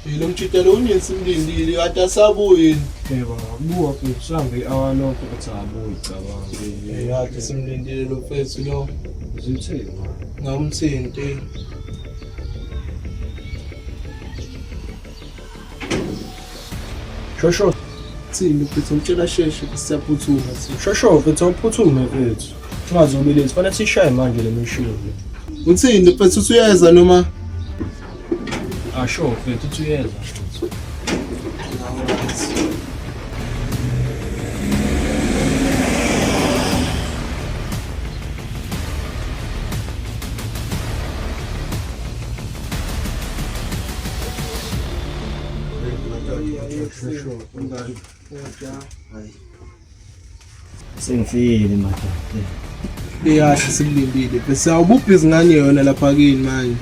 Lo mchitelo unesimlindile kade asabuye. Yebo ngabuka mfethu sambe i-hour lokho ukuthi abuyi cabanga. Kade simlindile lo mfethu lo. Zithini? Ngamthinti. Shosho Thini mfethu ngitshela sheshe siyaphuthuma. shosho mfethu awuphuthume mfethu. Ungazobelezi fanele sishaye manje le mishini. Uthini mfethu usuyeza noma? Asho mfethu uthi uyeza. Sengifile manje. Kahle simlindile. Bese awububhizi ngani yona lapha kini manje.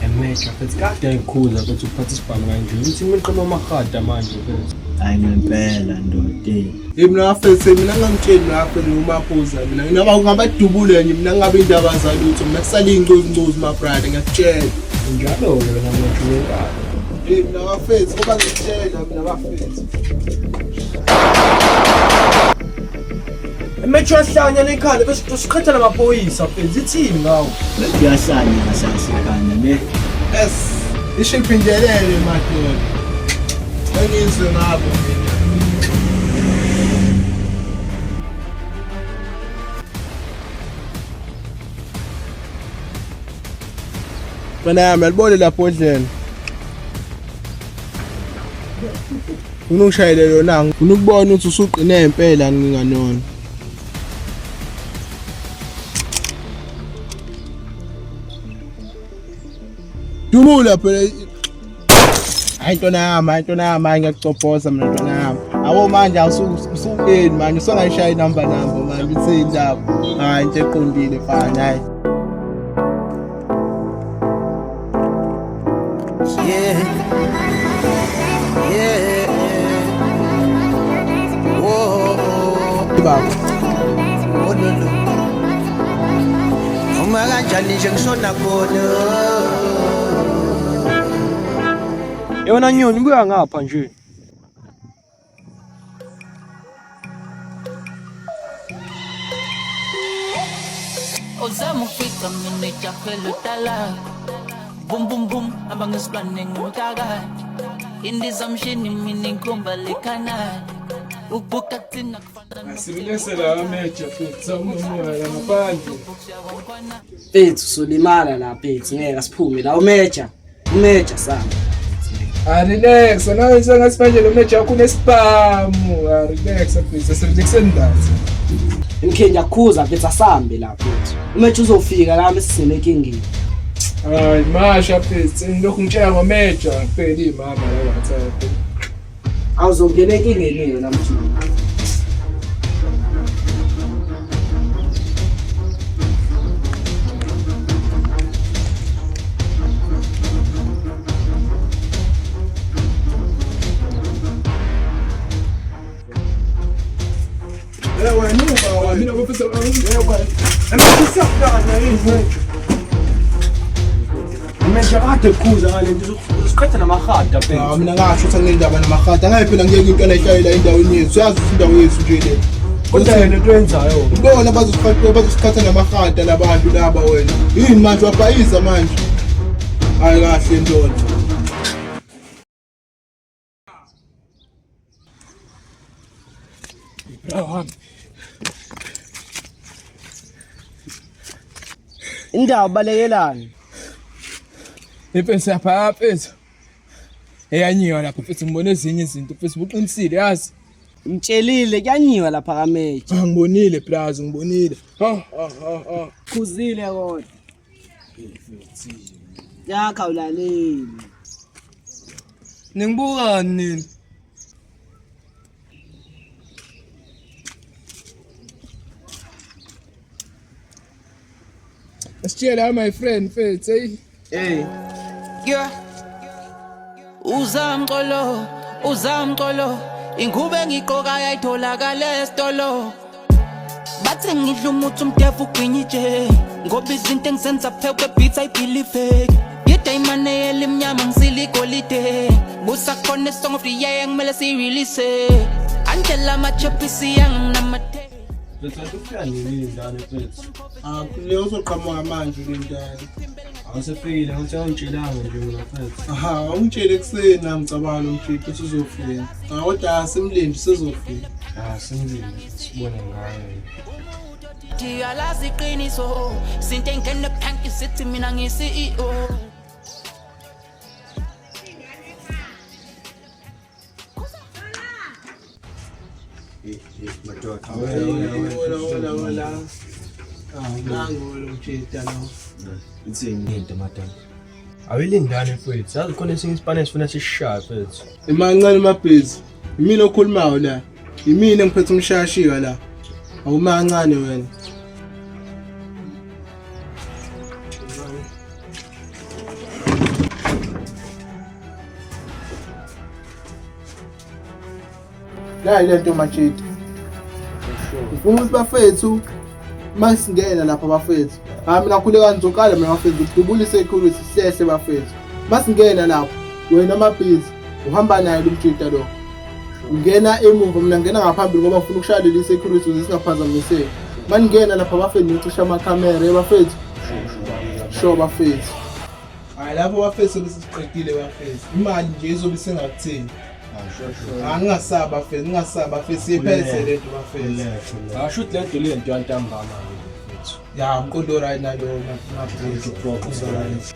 Emecha mfethu kade ayikhuza ukuthi uparticipate kanje. Uthi imiqomo amahada manje mfethu. Hayi ngempela ndoda. Mina afethu mina ngangitshela lapha nomaphuza mina ngaba ngabadubule nje mina ngabe indaba zalutho mina kusala ingcozi my brother ngiyakutshela. Njalo ke wena manje uyenkala. Mina bafethu ngoba ngitshela mina bafethu. Emecha ahlanya lekhaya bese usiqhatha namaphoyisa mfethu ithini ngawo. Kuyahlanya ngasasikana ne. Yes, ishiphindelele madoda. Engizwe ngabo mina. Bana malibone lapho endleni. Unungishayele lona unukubona ukuthi usuqine impela nginganona. Dumula phela. Hayi ntona yami ngiyacophoza mina ntona yami. Abo manje usukeni manje usongayishaya inamba manje bithe indaba. Hayi into eqondile mfana hayi. Yeah. Whoa. Baba. Oh no. Uma kanjani nje ngisona khona. Yona nyoni buya ngapha nje. Ozama ufika mina ejafela utala. Boom boom boom abangisibane ngumkaka. Indiza mshini mina inkomba lekhana. Ubuka thina kufana. Similesela amecha futhi samumoya ngaphandle. Bethu solimala la bethu ngeke asiphume la umeja sami. Relax, nawe sengasifanje lo mecha yakho nespam. Relax please, sireleksendase. Imkhenja yakhuza bethu asambe la bethu. Umeja uzofika la bese sinenkingeni. Hayi masha please, ngilokhu ngitshela ngomecha kuphela imama la WhatsApp. Awuzongena enkingeni yona mthini. Mina bafisa yini? Emecha kade khuza ngale nto usiqhatha namahada mfethu. Mina ngasho ukuthi ngendaba namahata ngaye phela ngiyeke into enayishayela endaweni yethu. Uyazi indawo yethu nje le. Kodwa yena into yenzayo. Ubona bazosikhatha namahata labantu laba wena. Yini manje wabhayisa manje? Hayi kahle ndoda. Indaba balekelani. Ipesa yapha pesa. Eyanyiwa lapho futhi ngibone ezinye izinto futhi uqinisile yazi. Ngitshelile kuyanyiwa lapha kameja. Ngibonile plaza ngibonile. Khuzile kodwa. Yakha ulaleli. Ningibuka nini? Asitshela my friend Fethu hey. Yeah. Uzamqolo ingube ngiqoka yayitholakala esitolo. Bathi ngidla umuthi umdevu ugwinyije ngoba izinto engizenza phekwe beats I believe. Get Imane elimnyama ngisiligolide busa khona song of the year ngimele sirelease Angela machopisi yang namate Let's have to Leyo soqhamuka manje lentana. awusefile ukuthi awungitshelanga nje mina mfethu. Aha, ungitshele kuseni nami ngicabanga umshito usizofika. Kodwa asimlindi sizofika. Simlinde sibone ngayo. Alazi iqiniso sinte ngene phanki sithi mina ngi-CEO Wala. Nangu lo mshito lo. Ithini into madam? Awulindane mfethu. Yazi khona esinye isipane sifuna sishaye mfethu. Imancane mabhizi. Yimina okhulumayo la. Yimina engiphethe umshashika la. Awumancane wena. La ile nto machiti. Ufuna ukuthi bafethu masingena lapha bafethu. Mina khule kanzokala mina bafethu ukudubula security sihle bafethu. Masingena lapha wena mabhizi uhamba naye lo mjita lo. Ungena emuva mina ngena ngaphambili ngoba ufuna ukushaya le security ukuze singaphazamiseki. Maningena lapha bafethu ngicisha amakhamera bafethu. Sho bafethu. Hayi lapho bafethu besiqedile bafethu. Imali nje izobe sengakuthini. Angasaba bafethu, ngingasaba bafethu sipheze lento bafethu. Asho ukuthi lento lento yantambama mfethu. Ya mqondo right nalo mabhizi right.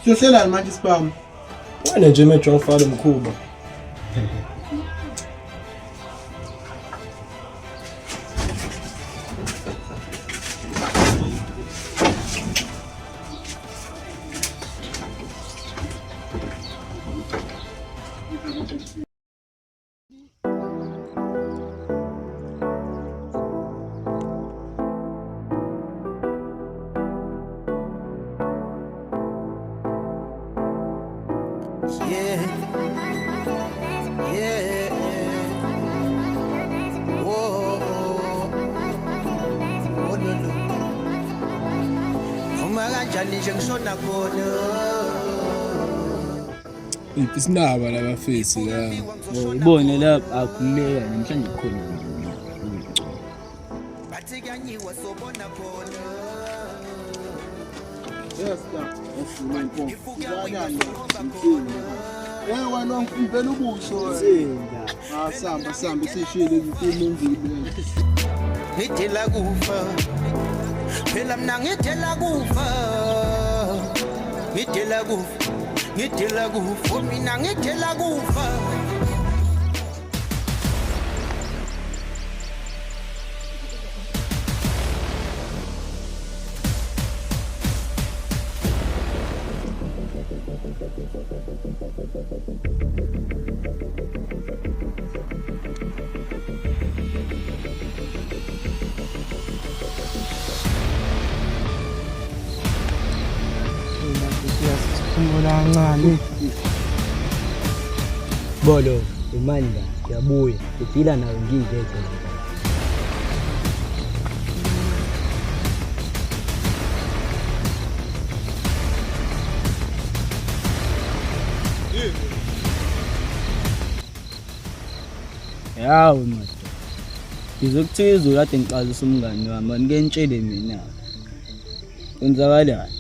Siyohlelana manje spam. Wena nje mejo ufala umkhuba. Yeah. Yeah. Whoa. Oh, no, no. Uma kanjani nje ngishona khona. Isinaba la bafethu la. Ubone lapha akhuleka namhlanje khona. Bathi kanyiwa sobona khona. Yes, my phone. Wena ngifundela ubuso wena. Samba sishile izinto Ngithela kufa. Phela mina ngithela kufa. Ngithela kufa. Mina ngithela kufa. Bolo, imanda, yabuya, udila nayo ngingekho. Yawu manje. Ngizokuthiza kade ngiqalisa umngane wami, ngike ngitshele mina. Kwenzakalani?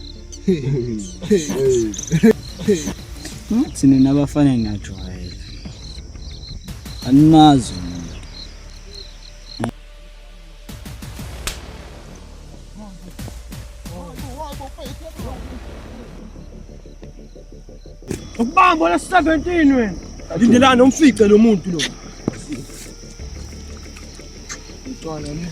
Thina nabafana ngiyajwayela. Animazi mina. Ukubamba la 17 wena. Lindelana umfice lo muntu lo. Ntwana ne.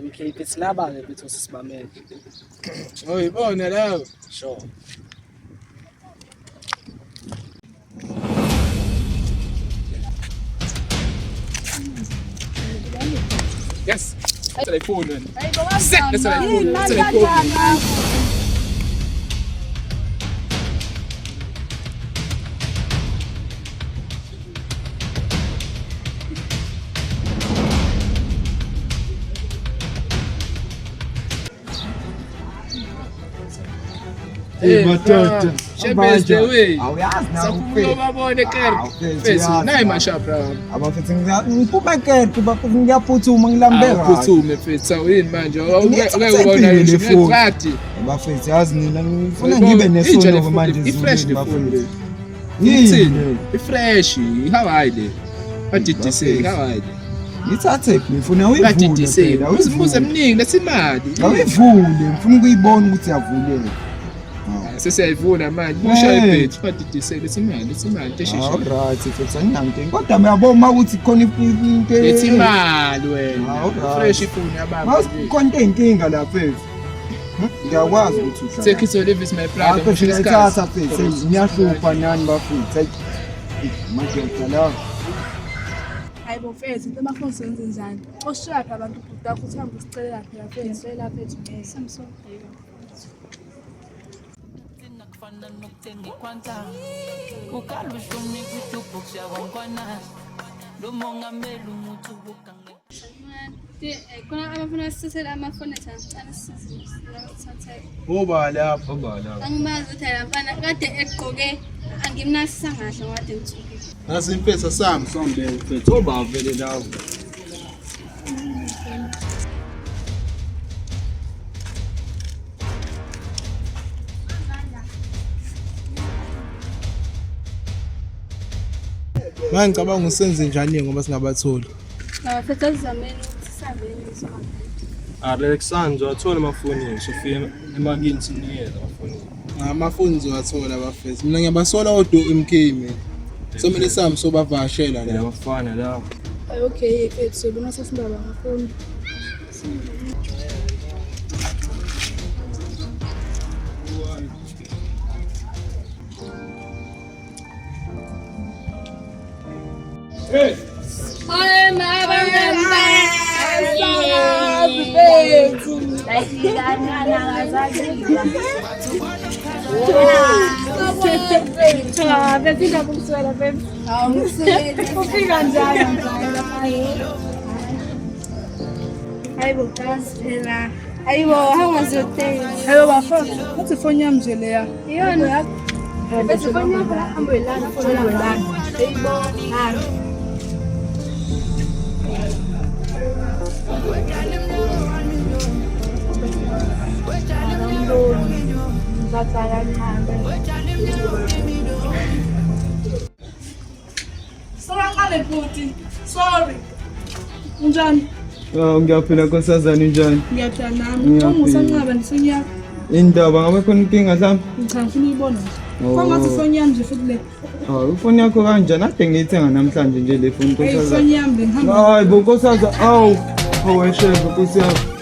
MK phethu laba-ke bethu sisibamele. Oyibona lawo. Sure. Yes. That's the phone. That's the phone. That's the phone. Batoto. Shebes the way. Awuyazi na Safuyo babone kerke. Fethu nayi mashapra. Abafethu ngiphuma kerke bafethu ngiyaphuthuma ngilambeka. Awuphuthume fethu awuyini manje. Ake ubona nje ngekhathi. Bafethu yazi nina ngifuna ngibe nesono manje i-fresh the phone. Yini? I-fresh. How are you? What did you say? How are you? Ngithathe ngifuna What did you uyivule say? phela. Uzibuze mningi lesimali. Awuyivule ngifuna ukuyibona ukuthi yavuleka. Sesiyayivula manje. Usho ibhethi. What did you say? Lesimali tesheshe. Alright fethu anyange. Kodwa uyabona ukuthi khona into Lesimali wena. Alright. Fresh iphone yababa. Mawukhona inkinga la fethu. Ngiyakwazi ukuthi uhlala. Take it to live is my brother. Afethu ngiyathatha fethu ngiyahlupha nani bafethu. Manje ngiyala. Hayibo mfethu into mafoni senze njani oshaka abantu ubhuti wakho uthi hambe usicelela phela mfethu sicela phethu ngeke samsobheka Nakufana nokuthenga ikhwanta ukalushumi kuTubox yabonkwana lo mongameli umuthi ubukanga khona abafuna sisele amafoni ethu anisizwe Oba lapha. angimazi ukuthi lapha kade egqoke angimnasisa ngahle ngade ngithuke Nasi impesa sami. Sombe mfethu obavele lawo. Manje ngicabanga usenze njani ngoba singabatholi. mfethu azizameni ukuthi sihambeni sihambe Alexander wathola amafoni Sofia emakini sinikeza amafoni. Amafoni ngiwathola bafethu. Mina ngiyabasola odo MK mina. Somele sami sobavashela la. Yabafana lawo. okay mfethu sobona sesindaba ngafoni Oye mabamba Ayibo hangazothela. Ayibo bafana. Uthi phone yami nje leya. Iyona. Bese phone yami ambulana phone ambulana. Ayibo. Sorry bhuti. Sorry. Unjani? Ngiyaphila nkosazana njani? Ngiyaphila nami. Ungusanqaba ndisunyaka. Indaba ngabe khona inkinga zami? Cha ngifuna uyibona. Kwangathi phone yami nje futhi le. Ifoni yakho kanjani? Ade ngiyithenga namhlanje nje le phone Hey nkosazana. phone yami ngihamba. Hayi bo nkosazana. Awu. Awesheva Nkosi yami.